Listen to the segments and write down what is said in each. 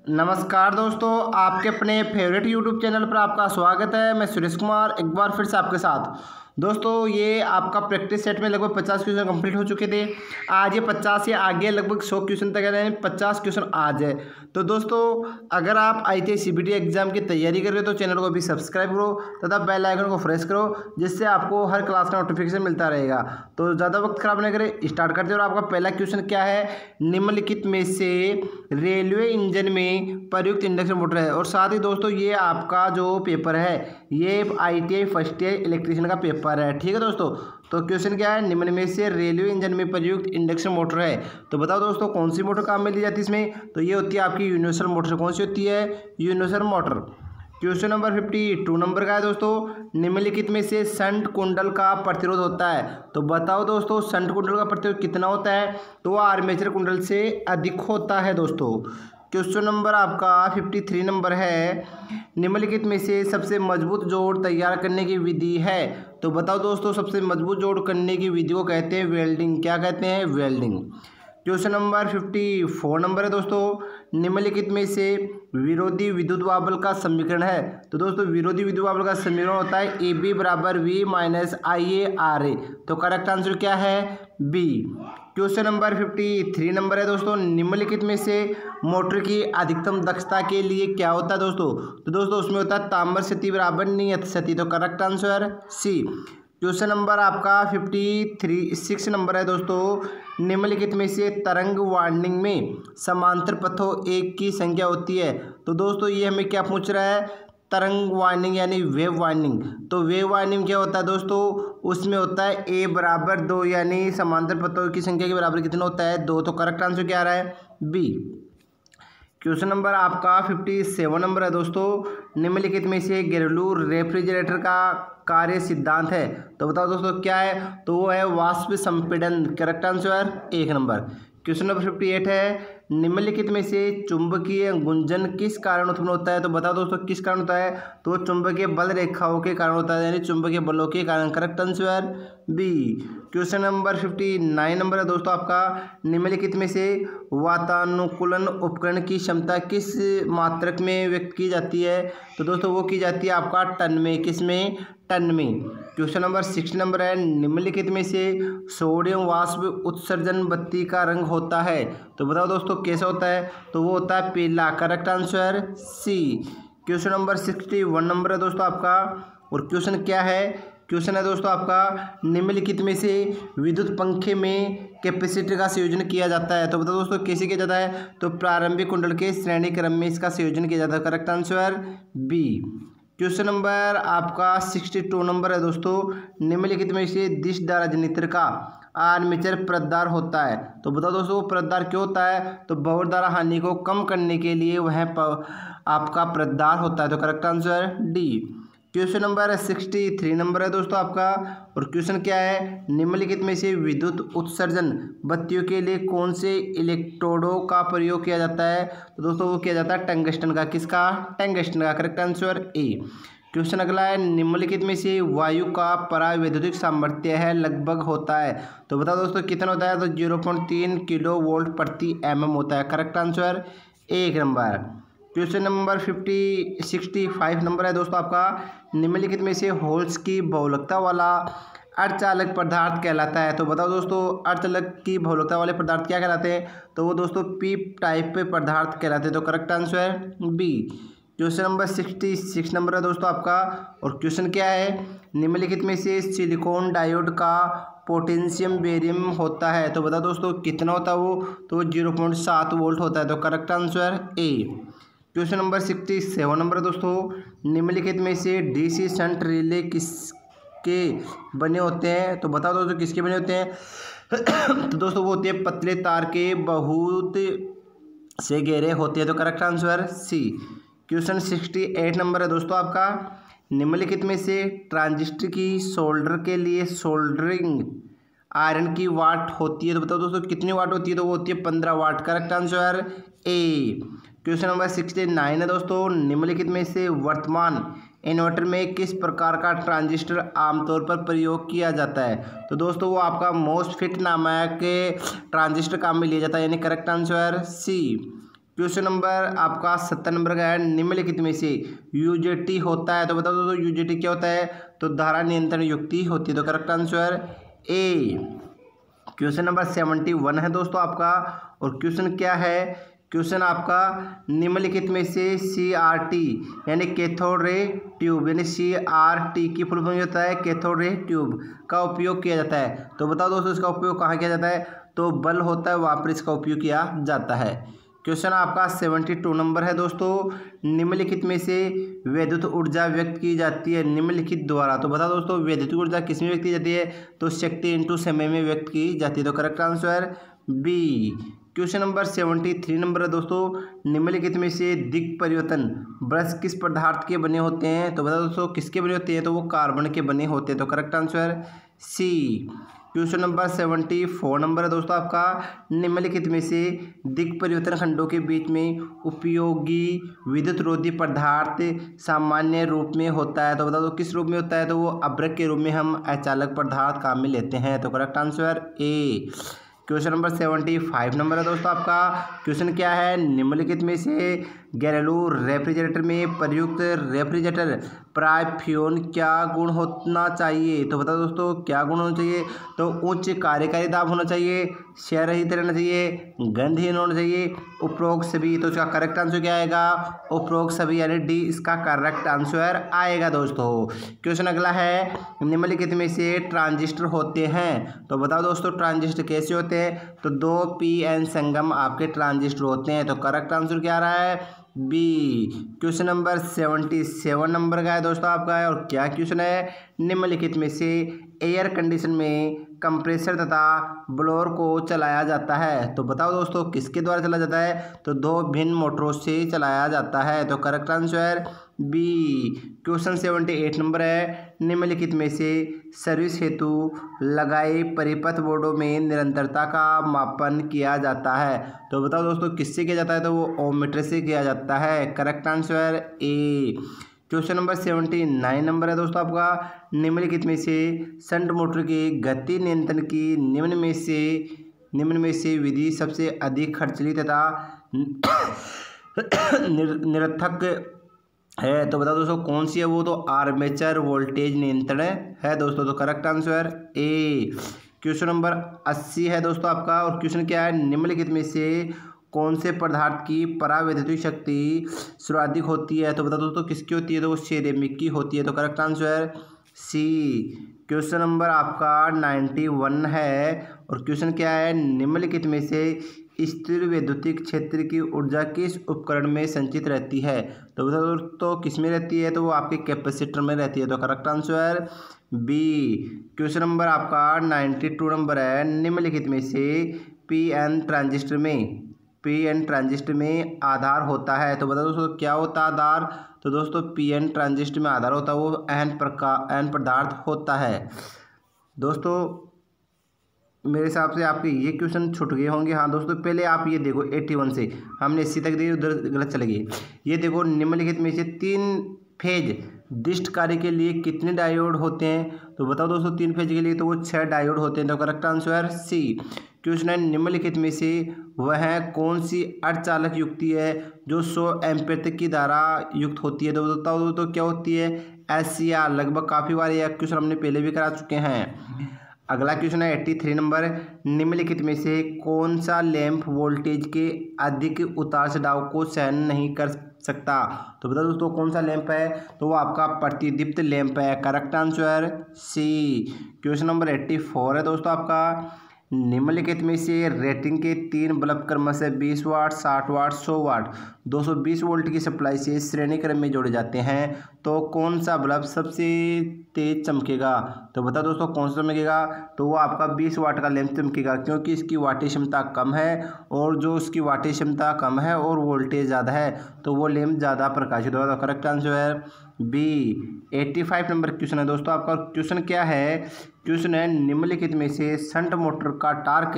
नमस्कार दोस्तों, आपके अपने फेवरेट यूट्यूब चैनल पर आपका स्वागत है। मैं सुरेश कुमार एक बार फिर से आपके साथ। दोस्तों, ये आपका प्रैक्टिस सेट में लगभग 50 क्वेश्चन कंप्लीट हो चुके थे। आज ये 50 से आगे लगभग 100 क्वेश्चन तक है, 50 क्वेश्चन आज है। तो दोस्तों, अगर आप ITI CBT एग्जाम की तैयारी कर रहे हो तो चैनल को अभी सब्सक्राइब करो तथा बेल आइकन को प्रेस करो, जिससे आपको हर क्लास का नोटिफिकेशन मिलता रहेगा। तो ज़्यादा वक्त खराब नहीं करें, स्टार्ट करते हैं। और आपका पहला क्वेश्चन क्या है? निम्नलिखित में से रेलवे इंजन में प्रयुक्त इंडक्शन मोटर है। और साथ ही दोस्तों, ये आपका जो पेपर है ये ITI फर्स्ट ईयर इलेक्ट्रीशियन का पेपर है। ठीक है दोस्तों, तो क्वेश्चन क्या है? निम्न में से रेलवे इंजन में प्रयुक्त इंडक्शन मोटर है। तो बताओ दोस्तों, कौन सी मोटर काम में ली जाती है इसमें? तो ये होती है आपकी यूनिवर्सल मोटर। कौन सी होती है? Universal motor. Question number 52 number का है दोस्तों, निम्नलिखित में से शंट कुंडल का प्रतिरोध होता है। तो बताओ दोस्तों, शंट कुंडल का प्रतिरोध कितना होता है? तो वो आर्मेचर कुंडल से अधिक होता है दोस्तों। क्वेश्चन नंबर आपका 53 नंबर है, निम्नलिखित में से सबसे मजबूत जोड़ तैयार करने की विधि है। तो बताओ दोस्तों, सबसे मजबूत जोड़ करने की विधि को कहते हैं वेल्डिंग। क्या कहते हैं? वेल्डिंग। क्वेश्चन नंबर 54 नंबर है दोस्तों, निम्नलिखित में से विरोधी विद्युत वाल्व का समीकरण है। तो दोस्तों, विरोधी विद्युत वाल्व का समीकरण होता है AB बराबर V माइनस IA/RA। तो करेक्ट आंसर क्या है? B। क्वेश्चन नंबर 53 नंबर है दोस्तों, निम्नलिखित में से मोटर की अधिकतम दक्षता के लिए क्या होता है दोस्तों? तो दोस्तों, उसमें होता है ताम्र स्थिति बराबर नियत स्थिति। तो correct answer C। Question number आपका 56 नंबर है दोस्तों, निम्नलिखित में से तरंग वार्निंग में समांतर पथों एक की संख्या होती है। तो दोस्तों, ये हमें क्या पूछ रहा है? तरंग वार्निंग यानी वेव वार्निंग। तो वेव वार्निंग क्या होता है दोस्तों? उसमें होता है A बराबर 2, यानी समांतर पथों की संख्या के बराबर कितना होता है? 2। तो करेक्ट आंसर क्या आ रहा है? B। क्वेश्चन नंबर आपका 57 नंबर है दोस्तों, निम्नलिखित में से घरेलू रेफ्रिजरेटर का कार्य सिद्धांत है। तो बताओ दोस्तों, क्या है? तो वो है वाष्प संपीड़न। Correct answer 1 number. Question number 58 है, निम्नलिखित में से चुंबकीय गुंजन किस कारण उत्पन्न होता है? तो बताओ दोस्तों, किस कारण होता है? तो चुंबकीय बल रेखाओं के कारण होता है, यानी चुंबकीय बलों के कारण। Correct answer B। Question number 59 number है दोस्तों आपका, निम्नलिखित में से वातानुकूलन उपकरण की क्षमता किस मात्रक में व्यक्त की जाती है? तो दोस्तों, वो की जाती है आपका टन में। किस में? टन में। क्वेश्चन नंबर 60 नंबर है, निम्नलिखित में से सोडियम वाष्प उत्सर्जन बत्ती का रंग होता है। तो बताओ दोस्तों, कैसा होता है? तो वो होता है पीला। Correct answer C। Question number 61 number है दोस्तों आपका, और क्वेश्चन क्या है? क्वेश्चन है दोस्तों आपका, निम्नलिखित में से विद्युत पंखे में कैपेसिटर का संयोजन किया जाता है। तो बताओ दोस्तों, कैसे किया जाता है? तो प्रारंभिक कुंडल के श्रेणी क्रम में इसका संयोजन किया जाता है। Correct answer B। Question number आपका 62 नंबर है दोस्तों, निम्नलिखित में से दिश धारा जनित्र का आर्मेचर प्रदार होता है। तो बताओ दोस्तों, प्रदार क्यों होता है? तो बहुर धारा हानि को कम करने के लिए वह आपका प्रदार होता है। तो correct answer D। Question number 63 number है दोस्तों आपका, और क्वेश्चन क्या है? निम्नलिखित में से विद्युत उत्सर्जन बत्तियों के लिए कौन से इलेक्ट्रोडों का प्रयोग किया जाता है? तो दोस्तों, वो किया जाता है टंगस्टन का। किसका? टंगस्टन का। Correct answer A। क्वेश्चन अगला है, निम्नलिखित में से वायु का परावैद्युतिक सामर्थ्य है लगभग होता है। तो बताओ दोस्तों, कितना होता है? तो 0.3 किलो वोल्ट प्रति mm होता है। Correct answer 1 number. Question number 65 number है दोस्तों आपका, निम्नलिखित में से होल्स की बहुलकता वाला अर्धचालक पदार्थ कहलाता है। तो बताओ दोस्तों, अर्धचालक की बहुलकता वाले पदार्थ क्या कहलाते हैं? तो वो दोस्तों P टाइप पे पदार्थ कहलाते हैं। तो correct answer B। Question number 66 number है दोस्तों आपका, और क्वेश्चन क्या है? निम्नलिखित में से सिलिकॉन डायोड का पोटेंशियम बेरियम होता है। तो बताओ दोस्तों, कितना होता है वो? तो 0.7 वोल्ट होता है। तो correct answer A। Question number 67 number है दोस्तों, निम्नलिखित में से DC शंट रिले किसके बने होते हैं? तो बताओ दोस्तों, किसके बने होते हैं? तो दोस्तों, वो होते हैं पतले तार के बहुत से घेरे होते हैं। तो correct answer C। Question 68 number है दोस्तों आपका, निम्नलिखित में से ट्रांजिस्टर की सोल्डर के लिए सोल्डरिंग आयरन की वाट होती है। तो बताओ दोस्तों, कितनी वाट होती है? तो वो होती है 15 वाट। Correct answer A। Question number 69 है दोस्तों, निम्नलिखित में से वर्तमान इन्वर्टर में किस प्रकार का ट्रांजिस्टर आमतौर पर प्रयोग किया जाता है? तो दोस्तों, वो आपका मोस्टफिट नामक ट्रांजिस्टर काम में लिया जाता है, यानी correct answer C। Question number आपका 70 नंबर का है, निम्नलिखित में से यूजेटी होता है। तो बताओ दोस्तों यूजेटी क्या होता है, तो धारा नियंत्रण युक्ति होती है। तो correct answer A. Question number 71 है दोस्तों आपका, और क्वेश्चन क्या है, क्वेश्चन आपका निम्नलिखित में से CRT यानी कैथोड रे ट्यूब यानी CRT की फुल फॉर्म होता है कैथोड रे ट्यूब का उपयोग किया जाता है। तो बताओ दोस्तों इसका उपयोग कहाँ किया जाता है, तो बल होता है वहाँ पर इसका उपयोग किया जाता है। क्वेश्चन आपका 72 नंबर है दोस्तों, निम्नलिखित में से वैद्युत ऊर्जा व्यक्त की जाती है निम्नलिखित द्वारा। तो बताओ दोस्तों वैद्युत ऊर्जा किस में व्यक्त की जाती है, तो शक्ति इंटू समय में व्यक्त की जाती है। तो correct answer B. Question number 73 number है दोस्तों, निम्नलिखित में से दिक् परिवर्तन ब्रश किस पदार्थ के बने होते हैं। तो बताओ दोस्तों किसके बने होते हैं, तो वो कार्बन के बने होते हैं। तो correct answer C. Question number 74 number है दोस्तों आपका, निम्नलिखित में से दिक् परिवर्तन खंडों के बीच में उपयोगी विद्युत रोधी पदार्थ सामान्य रूप में होता है। तो बता दो किस रूप में होता है, तो वो अभ्रक के रूप में हम अचालक पदार्थ काम में लेते हैं। तो correct answer A. Question number 75 number है दोस्तों आपका, क्वेश्चन क्या है, निम्नलिखित में से घरेलू रेफ्रिजरेटर में प्रयुक्त रेफ्रिजरेटर प्रायफ्यून क्या गुण होना चाहिए। तो बताओ दोस्तों क्या गुण होना चाहिए, तो उच्च कार्यकारी दाब होना चाहिए, क्षय रहित रहना चाहिए, गंधहीन होना चाहिए, उपरोक्त सभी। तो इसका करेक्ट आंसर क्या आएगा, उपरोक्त सभी यानी डी इसका करेक्ट आंसर आएगा दोस्तों। क्वेश्चन अगला है, निम्नलिखित में से ट्रांजिस्टर होते हैं। तो बताओ दोस्तों ट्रांजिस्टर कैसे होते हैं, तो 2 p-n संगम आपके ट्रांजिस्टर होते हैं। तो करेक्ट आंसर क्या आ रहा है, बी। क्वेश्चन नंबर 77 नंबर का है दोस्तों आपका है, और क्या क्वेश्चन है, निम्नलिखित में से एयर कंडीशन में कंप्रेसर तथा ब्लोअर को चलाया जाता है। तो बताओ दोस्तों किसके द्वारा चलाया जाता है, तो 2 भिन्न मोटरों से चलाया जाता है। तो correct answer B. Question 78 number है, निम्नलिखित में से सर्विस हेतु लगाए परिपथ बोर्डों में निरंतरता का मापन किया जाता है। तो बताओ दोस्तों किससे किया जाता है, तो वो ओम मीटर से किया जाता है। Correct answer A. Question number 79 number है दोस्तों आपका, निम्नलिखित में से शंट मोटर की गति नियंत्रण की निम्न में से विधि सबसे अधिक खर्चीली तथा निरर्थक है। तो बताओ दोस्तों कौन सी है वो, तो आर्मेचर वोल्टेज नियंत्रण है दोस्तों। तो correct answer A. Question number 80 है दोस्तों आपका, और क्वेश्चन क्या है, निम्नलिखित में से कौन से पदार्थ की परावैद्युतिक शक्ति सर्वाधिक होती है। तो बताओ दोस्तों किसकी होती है, तो वो सिरेमिक की होती है। तो correct answer C. Question number आपका 91 है, और क्वेश्चन क्या है, निम्नलिखित में से स्थिर वैद्युतिक क्षेत्र की ऊर्जा किस उपकरण में संचित रहती है। तो बताओ दोस्तों किस में रहती है, तो वो आपके कैपेसिटर में रहती है। तो correct answer B. Question number आपका 92 नंबर है, निम्नलिखित में से पीएन ट्रांजिस्टर में आधार होता है। तो बताओ दोस्तों क्या होता है आधार, तो दोस्तों पीएन ट्रांजिस्टर में आधार होता है वो एन पदार्थ होता है। दोस्तों मेरे हिसाब से आपके ये क्वेश्चन छूट गए होंगे। हाँ दोस्तों पहले आप ये देखो 81 से हमने 80 तक दिए, उधर गलत चले गए। ये देखो निम्नलिखित में से 3 फेज डिस्ट कार्य के लिए कितने डायोड होते हैं। तो बताओ दोस्तों 3 फेज के लिए तो वो 6 डायोड होते हैं। तो करेक्ट आंसर सी। क्वेश्चन है, निम्नलिखित में से वह कौन सी अर्धचालक युक्ति है जो 100 एम्पीयर तक की धारा युक्त होती है। तो बताओ तो क्या होती है, SCR। लगभग काफ़ी बार यह क्वेश्चन हमने पहले भी करा चुके हैं। अगला क्वेश्चन है 83 नंबर, निम्नलिखित में से कौन सा लैंप वोल्टेज के अधिक उतार चढ़ाव को सहन नहीं कर सकता। तो बताओ दोस्तों कौन सा लैंप है, तो वो आपका प्रतिदीप्त लैंप है। Correct answer C. Question number 84 है दोस्तों आपका, निम्नलिखित में से रेटिंग के 3 बल्ब क्रमशः 20 वाट 60 वाट 100 वाट 220 वोल्ट की सप्लाई से श्रेणी क्रम में जोड़े जाते हैं। तो कौन सा बल्ब सबसे तेज चमकेगा। तो बता दोस्तों कौन सा चमकेगा, तो वो आपका 20 वाट का लैंप चमकेगा, क्योंकि इसकी वाटेज क्षमता कम है, और जो उसकी वाटेज क्षमता कम है और वोल्टेज ज़्यादा है तो वो लैंप ज़्यादा प्रकाशित होगा। तो करेक्ट आंसर है बी। 85 नंबर क्वेश्चन है दोस्तों आपका। क्वेश्चन क्या है, क्वेश्चन है, निम्नलिखित में से शंट मोटर का टार्क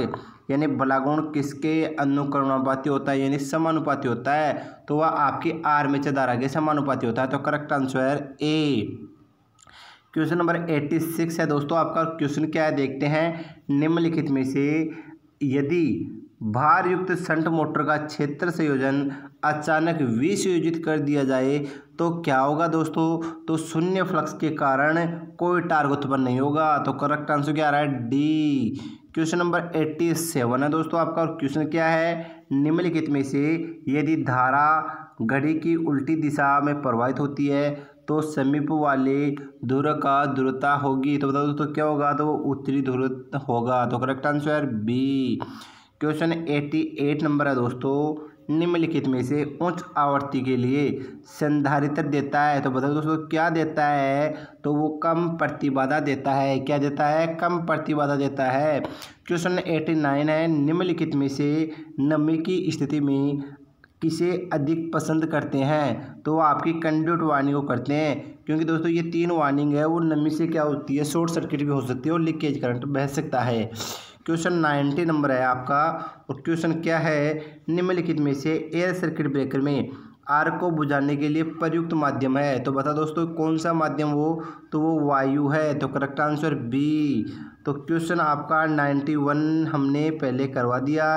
यानी बलागुण किसके अनुक्रमानुपाती होता है, यानी समानुपाती होता है। तो वह आपकी आर्मेचर धारा के समानुपाती होता है। तो correct answer A. Question number 86 है दोस्तों आपका। क्वेश्चन क्या है देखते हैं, निम्नलिखित में से यदि भार युक्त शंट मोटर का क्षेत्र संयोजन अचानक विसंयोजित कर दिया जाए तो क्या होगा दोस्तों? तो शून्य फ्लक्स के कारण कोई टार्क उत्पन्न नहीं होगा। तो करेक्ट आंसर क्या आ रहा है? डी। क्वेश्चन नंबर 87 है दोस्तों आपका। और क्वेश्चन क्या है? निम्नलिखित में से यदि धारा घड़ी की उल्टी दिशा में प्रवाहित होती है तो समीप वाले ध्रुव का ध्रुवता होगी। तो बताओ दोस्तों क्या होगा? तो वो उत्तरी ध्रुव होगा। तो correct answer B. Question 88 number है दोस्तों। निम्नलिखित में से उच्च आवृत्ति के लिए संधारित्र देता है। तो बताओ दोस्तों क्या देता है? तो वो कम प्रतिबाधा देता है। क्या देता है? कम प्रतिबाधा देता है। क्वेश्चन 89 है। निम्नलिखित में से नमी की स्थिति में किसे अधिक पसंद करते हैं? तो वो आपकी कंडक्ट वार्निंग को करते हैं, क्योंकि दोस्तों ये 3 वार्निंग है वो नमी से क्या होती है? शॉर्ट सर्किट भी हो सकती है और लीकेज करंट बह सकता है। क्वेश्चन 90 नंबर है आपका। और क्वेश्चन क्या है? निम्नलिखित में से एयर सर्किट ब्रेकर में आग को बुझाने के लिए प्रयुक्त माध्यम है। तो बता दोस्तों कौन सा माध्यम वो? तो वो वायु है। तो करेक्ट आंसर बी। तो क्वेश्चन आपका 91 हमने पहले करवा दिया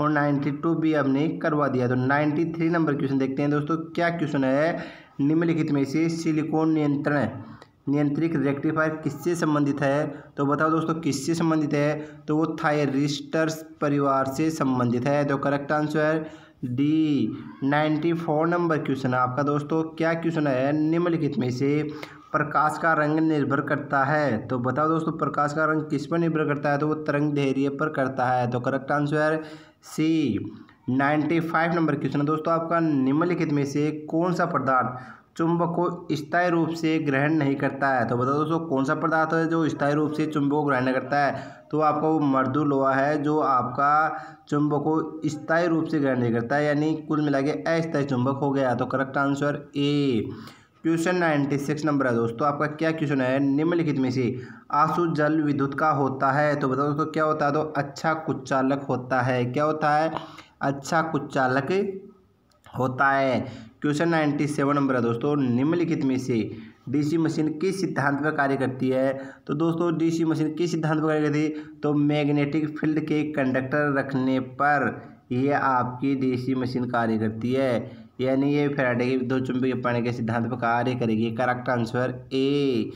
और 92 भी हमने करवा दिया। तो 93 नंबर क्वेश्चन देखते हैं दोस्तों। क्या क्वेश्चन है? निम्नलिखित में से सिलिकॉन नियंत्रित रेक्टिफायर किससे संबंधित है? तो बताओ दोस्तों किससे संबंधित है? तो वो थायरिस्टर्स परिवार से संबंधित है। तो correct answer D. 94 number question है आपका दोस्तों। क्या क्वेश्चन है? निम्नलिखित में से प्रकाश का रंग निर्भर करता है। तो बताओ दोस्तों प्रकाश का रंग किस पर निर्भर करता है? तो वो तरंग दैर्ध्य पर करता है। तो correct answer C. 95 number question है दोस्तों आपका। निम्नलिखित में से कौन सा पदार्थ चुंबक को स्थायी रूप से ग्रहण नहीं करता है? तो बताओ दोस्तों कौन सा पदार्थ है जो स्थायी रूप से चुंबक को ग्रहण नहीं करता है? तो आपका वो मृदु लोहा है जो आपका चुंबक को स्थायी रूप से ग्रहण नहीं करता है, यानी कुल मिला के अस्थायी चुंबक हो गया। तो correct answer A. Question 96 number है दोस्तों आपका। क्या क्वेश्चन है? निम्नलिखित में से आंसू जल विद्युत का होता है। तो बताओ दोस्तों क्या होता है? तो अच्छा कुचालक होता है। क्या होता है? अच्छा कुचालक होता है। क्वेश्चन 97 नंबर है दोस्तों। निम्नलिखित में से डीसी मशीन किस सिद्धांत पर कार्य करती है? तो दोस्तों डीसी मशीन किस सिद्धांत पर कार्य करती है? तो मैग्नेटिक फील्ड के कंडक्टर रखने पर यह आपकी डीसी मशीन कार्य करती है, यानी ये फैराडे के विद्युत चुंबकीय प्रणाली के सिद्धांत पर कार्य करेगी। Correct answer A.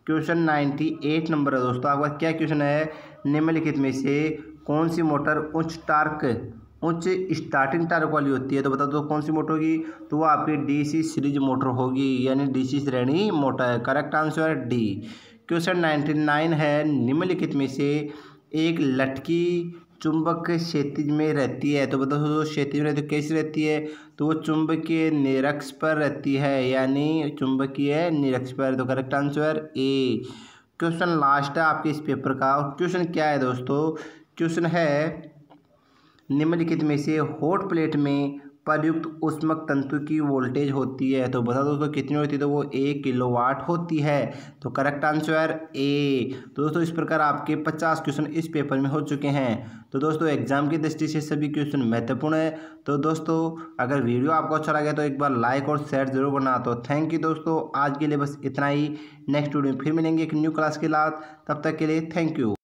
Question 98 number है दोस्तों आपका। क्या क्वेश्चन है? निम्नलिखित में से कौन सी मोटर उच्च स्टार्टिंग टार्क वाली होती है? तो बता दो कौन सी मोटर होगी? तो वो आपकी डीसी सीरीज मोटर होगी, यानी डीसी श्रेणी मोटर है। Correct answer D. क्वेश्चन 99 है। निम्नलिखित में से एक लटकी चुंबक क्षैतिज में रहती है। तो बताओ दोस्तों क्षैतिज में रहती है कैसी रहती है? तो वो चुंबकीय निरक्ष पर रहती है, यानी चुंबकीय निरक्ष पर। तो correct answer A. Question last है आपके इस पेपर का। और क्वेश्चन क्या है दोस्तों? क्वेश्चन है निम्नलिखित में से हॉट प्लेट में प्रयुक्त ऊष्मक तंतु की वोल्टेज होती है। तो बता दोस्तों कितनी होती है? तो वो 1 किलोवाट होती है। तो करेक्ट आंसर ए। तो दोस्तों इस प्रकार आपके 50 क्वेश्चन इस पेपर में हो चुके हैं। तो दोस्तों एग्जाम की दृष्टि से सभी क्वेश्चन महत्वपूर्ण है। तो दोस्तों अगर वीडियो आपको अच्छा लगे तो एक बार लाइक और शेयर जरूर करना। तो थैंक यू दोस्तों, आज के लिए बस इतना ही। नेक्स्ट वीडियो में फिर मिलेंगे एक न्यू क्लास के साथ। तब तक के लिए थैंक यू।